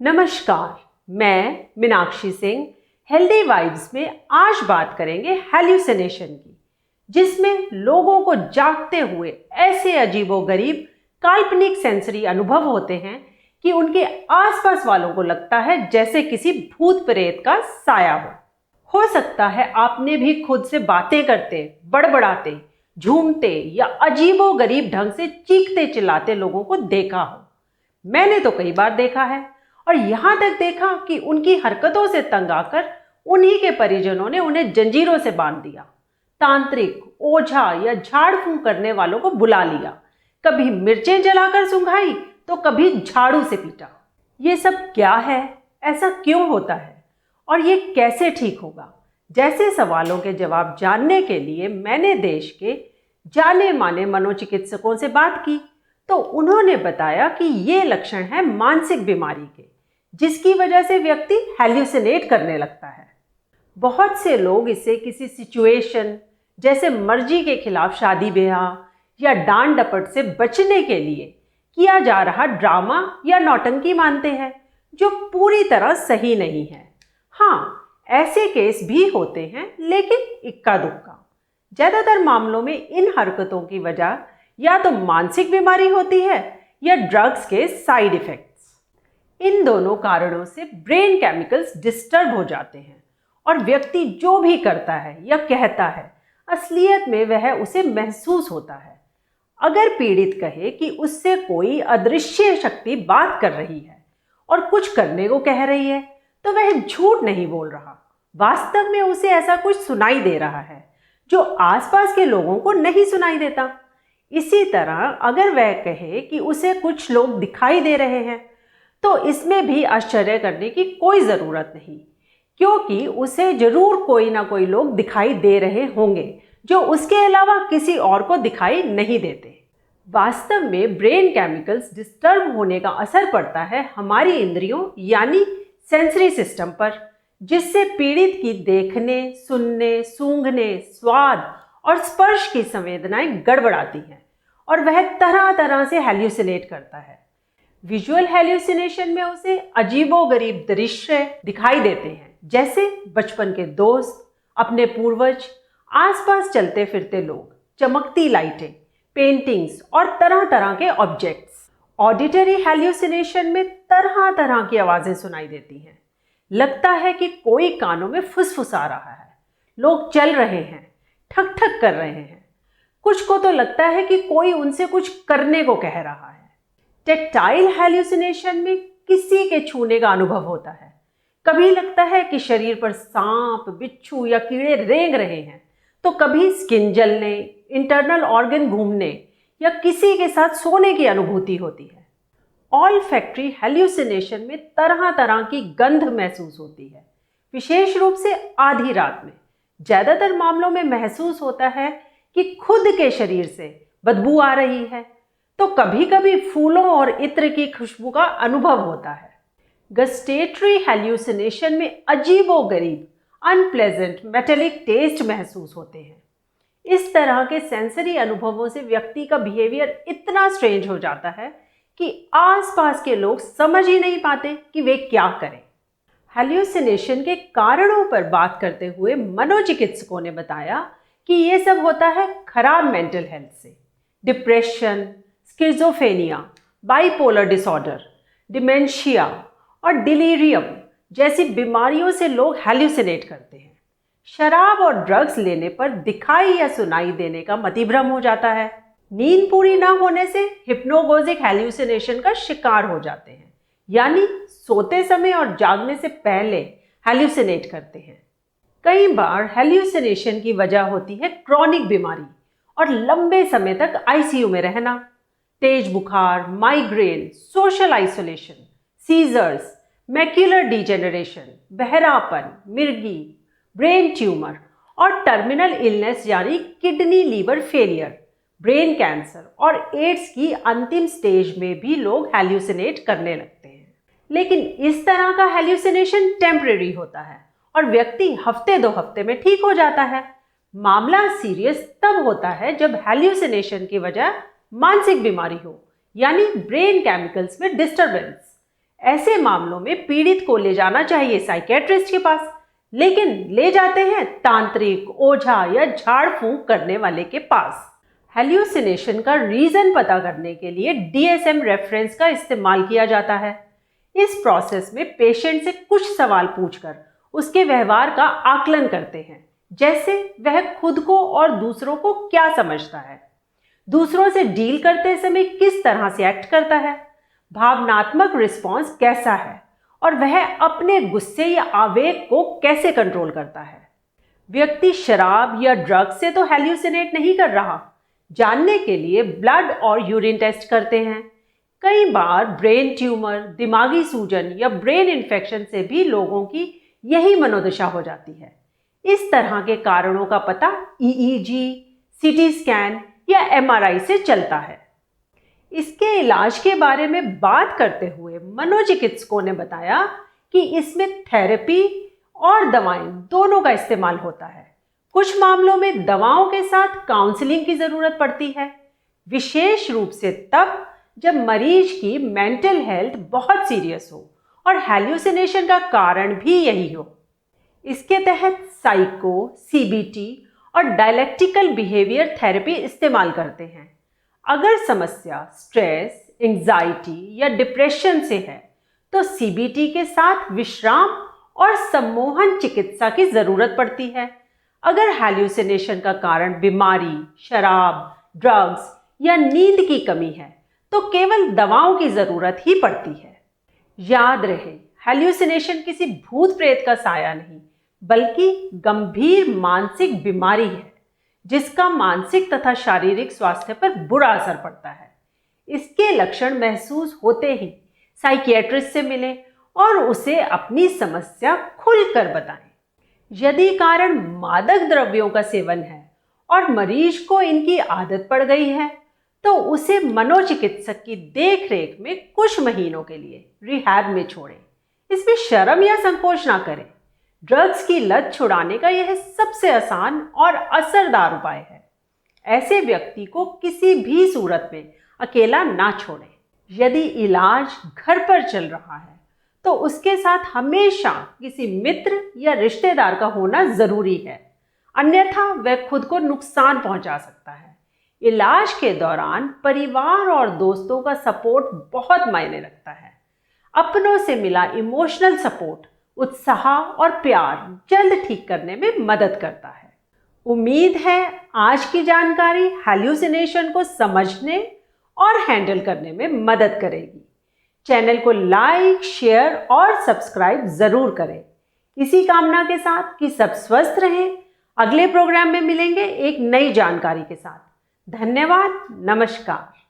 नमस्कार, मैं Meenakshi Singh. Healthy vibes में आज बात करेंगे हैल्यूसिनेशन की, जिसमें लोगों को जागते हुए ऐसे अजीबोगरीब काल्पनिक सेंसरी अनुभव होते हैं कि उनके आसपास वालों को लगता है जैसे किसी भूत प्रेत का साया हो सकता है आपने भी खुद से बातें करते, बड़बड़ाते, झूमते या अजीबोगरीब ढंग से चीखते चिल्लाते लोगों को देखा हो। मैंने तो कई बार देखा है और यहाँ तक देखा कि उनकी हरकतों से तंग आकर उन्हीं के परिजनों ने उन्हें जंजीरों से बांध दिया, तांत्रिक, ओझा या झाड़ फूंक करने वालों को बुला लिया, कभी मिर्चें जलाकर सुंघाई तो कभी झाड़ू से पीटा। ये सब क्या है, ऐसा क्यों होता है और ये कैसे ठीक होगा, जैसे सवालों के जवाब जानने के लिए मैंने देश के जाने माने मनोचिकित्सकों से बात की तो उन्होंने बताया कि ये लक्षण है मानसिक बीमारी के, जिसकी वजह से व्यक्ति हैल्यूसिनेट करने लगता है। बहुत से लोग इसे किसी सिचुएशन जैसे मर्जी के खिलाफ शादी ब्याह या डांट डपट से बचने के लिए किया जा रहा ड्रामा या नौटंकी मानते हैं, जो पूरी तरह सही नहीं है। हाँ, ऐसे केस भी होते हैं, लेकिन इक्का दुक्का। ज़्यादातर मामलों में इन हरकतों की वजह या तो मानसिक बीमारी होती है या ड्रग्स के साइड इफ़ेक्ट्स। इन दोनों कारणों से ब्रेन केमिकल्स डिस्टर्ब हो जाते हैं और व्यक्ति जो भी करता है या कहता है, असलियत में वह उसे महसूस होता है। अगर पीड़ित कहे कि उससे कोई अदृश्य शक्ति बात कर रही है और कुछ करने को कह रही है, तो वह झूठ नहीं बोल रहा। वास्तव में उसे ऐसा कुछ सुनाई दे रहा है जो आसपास के लोगों को नहीं सुनाई देता। इसी तरह अगर वह कहे कि उसे कुछ लोग दिखाई दे रहे हैं, तो इसमें भी आश्चर्य करने की कोई ज़रूरत नहीं, क्योंकि उसे जरूर कोई ना कोई लोग दिखाई दे रहे होंगे जो उसके अलावा किसी और को दिखाई नहीं देते। वास्तव में ब्रेन केमिकल्स डिस्टर्ब होने का असर पड़ता है हमारी इंद्रियों यानी सेंसरी सिस्टम पर, जिससे पीड़ित की देखने, सुनने, सूंघने, स्वाद और स्पर्श की संवेदनाएं गड़बड़ाती हैं और वह तरह तरह से हैल्यूसिनेट करता है। विजुअल हैल्यूसिनेशन में उसे अजीबोगरीब दृश्य दिखाई देते हैं, जैसे बचपन के दोस्त, अपने पूर्वज, आसपास चलते फिरते लोग, चमकती लाइटें, पेंटिंग्स और तरह तरह के ऑब्जेक्ट्स। ऑडिटरी हैल्यूसिनेशन में तरह तरह की आवाज़ें सुनाई देती हैं। लगता है कि कोई कानों में फुसफुसा रहा है, लोग चल रहे हैं, ठक ठक कर रहे हैं। कुछ को तो लगता है कि कोई उनसे कुछ करने को कह रहा है। टेक्टाइल हैल्यूसिनेशन में किसी के छूने का अनुभव होता है। कभी लगता है कि शरीर पर सांप, बिच्छू या कीड़े रेंग रहे हैं, तो कभी स्किन जलने, इंटरनल ऑर्गन घूमने या किसी के साथ सोने की अनुभूति होती है। ऑल्फैक्टरी हैल्यूसिनेशन में तरह तरह की गंध महसूस होती है, विशेष रूप से आधी रात में। ज़्यादातर मामलों में महसूस होता है कि खुद के शरीर से बदबू आ रही है, तो कभी कभी फूलों और इत्र की खुशबू का अनुभव होता है। गस्टेटरी हैल्यूसिनेशन में अजीबोगरीब अनप्लेजेंट मेटेलिक टेस्ट महसूस होते हैं। इस तरह के सेंसरी अनुभवों से व्यक्ति का बिहेवियर इतना स्ट्रेंज हो जाता है कि आसपास के लोग समझ ही नहीं पाते कि वे क्या करें। हैल्यूसिनेशन के कारणों पर बात करते हुए मनोचिकित्सकों ने बताया कि ये सब होता है खराब मेंटल हेल्थ से। Depression, schizophrenia, bipolar disorder, dementia और डिलीरियम जैसी बीमारियों से लोग हैल्यूसिनेट करते हैं। शराब और ड्रग्स लेने पर दिखाई या सुनाई देने का मतिभ्रम हो जाता है। नींद पूरी ना होने से हिप्नोगोजिक हैल्यूसिनेशन का शिकार हो जाते हैं, यानी सोते समय और जागने से पहले हैल्यूसिनेट करते हैं। कई बार हैल्यूसिनेशन की वजह होती है क्रॉनिक बीमारी और लंबे समय तक आईसीयू में रहना। तेज बुखार, migraine, social isolation, seizures, macular degeneration, बहरापन, मिर्गी, ब्रेन ट्यूमर और टर्मिनल इलनेस यानी kidney liver failure, brain cancer और एड्स की अंतिम स्टेज में भी लोग हैल्यूसिनेट करने लगते हैं। लेकिन इस तरह का हैल्यूसिनेशन टेम्परेरी होता है और व्यक्ति हफ्ते 2 हफ्ते में ठीक हो जाता है। मामला सीरियस तब होता है जब हैल्यूसिनेशन की वजह मानसिक बीमारी हो, यानी ब्रेन केमिकल्स में डिस्टर्बेंस। ऐसे मामलों में पीड़ित को ले जाना चाहिए साइकियाट्रिस्ट के पास, लेकिन ले जाते हैं तांत्रिक, ओझा या झाड़ फूंक करने वाले के पास। हेल्यूसिनेशन का रीजन पता करने के लिए DSM रेफरेंस का इस्तेमाल किया जाता है। इस प्रोसेस में पेशेंट से कुछ सवाल पूछकर उसके व्यवहार का आकलन करते हैं, जैसे वह खुद को और दूसरों को क्या समझता है, दूसरों से डील करते समय किस तरह से एक्ट करता है, भावनात्मक रिस्पॉन्स कैसा है और वह अपने गुस्से या आवेग को कैसे कंट्रोल करता है। व्यक्ति शराब या ड्रग्स से तो हेल्यूसिनेट नहीं कर रहा, जानने के लिए ब्लड और यूरिन टेस्ट करते हैं। कई बार ब्रेन ट्यूमर, दिमागी सूजन या ब्रेन इन्फेक्शन से भी लोगों की यही मनोदशा हो जाती है। इस तरह के कारणों का पता EEG, CT स्कैन या MRI से चलता है। इसके इलाज के बारे में बात करते हुए मनोचिकित्सकों ने बताया कि इसमें थेरेपी और दवाएं दोनों का इस्तेमाल होता है। कुछ मामलों में दवाओं के साथ काउंसलिंग की जरूरत पड़ती है, विशेष रूप से तब जब मरीज की मेंटल हेल्थ बहुत सीरियस हो और हेल्यूसिनेशन का कारण भी यही हो। इसके तहत साइको, CBT और डायलेक्टिकल बिहेवियर थेरेपी इस्तेमाल करते हैं। अगर समस्या स्ट्रेस, एंजाइटी या डिप्रेशन से है तो CBT के साथ विश्राम और सम्मोहन चिकित्सा की जरूरत पड़ती है। अगर हेल्यूसिनेशन का कारण बीमारी, शराब, ड्रग्स या नींद की कमी है तो केवल दवाओं की जरूरत ही पड़ती है। याद रहे, हेल्यूसिनेशन किसी भूत प्रेत का साया नहीं, बल्कि गंभीर मानसिक बीमारी है जिसका मानसिक तथा शारीरिक स्वास्थ्य पर बुरा असर पड़ता है। इसके लक्षण महसूस होते ही साइकियाट्रिस्ट से मिलें और उसे अपनी समस्या खुलकर बताएं। यदि कारण मादक द्रव्यों का सेवन है और मरीज को इनकी आदत पड़ गई है तो उसे मनोचिकित्सक की देखरेख में कुछ महीनों के लिए रिहैब में छोड़ें। इसमें शर्म या संकोच ना करें। ड्रग्स की लत छुड़ाने का यह सबसे आसान और असरदार उपाय है। ऐसे व्यक्ति को किसी भी सूरत में अकेला ना छोड़ें। यदि इलाज घर पर चल रहा है तो उसके साथ हमेशा किसी मित्र या रिश्तेदार का होना जरूरी है, अन्यथा वह खुद को नुकसान पहुंचा सकता है। इलाज के दौरान परिवार और दोस्तों का सपोर्ट बहुत मायने रखता है। अपनों से मिला इमोशनल सपोर्ट उत्साह और प्यार जल्द ठीक करने में मदद करता है। उम्मीद है आज की जानकारी हेल्यूसिनेशन को समझने और हैंडल करने में मदद करेगी। चैनल को लाइक, शेयर और सब्सक्राइब जरूर करें। इसी कामना के साथ कि सब स्वस्थ रहें। अगले प्रोग्राम में मिलेंगे एक नई जानकारी के साथ। धन्यवाद। नमस्कार।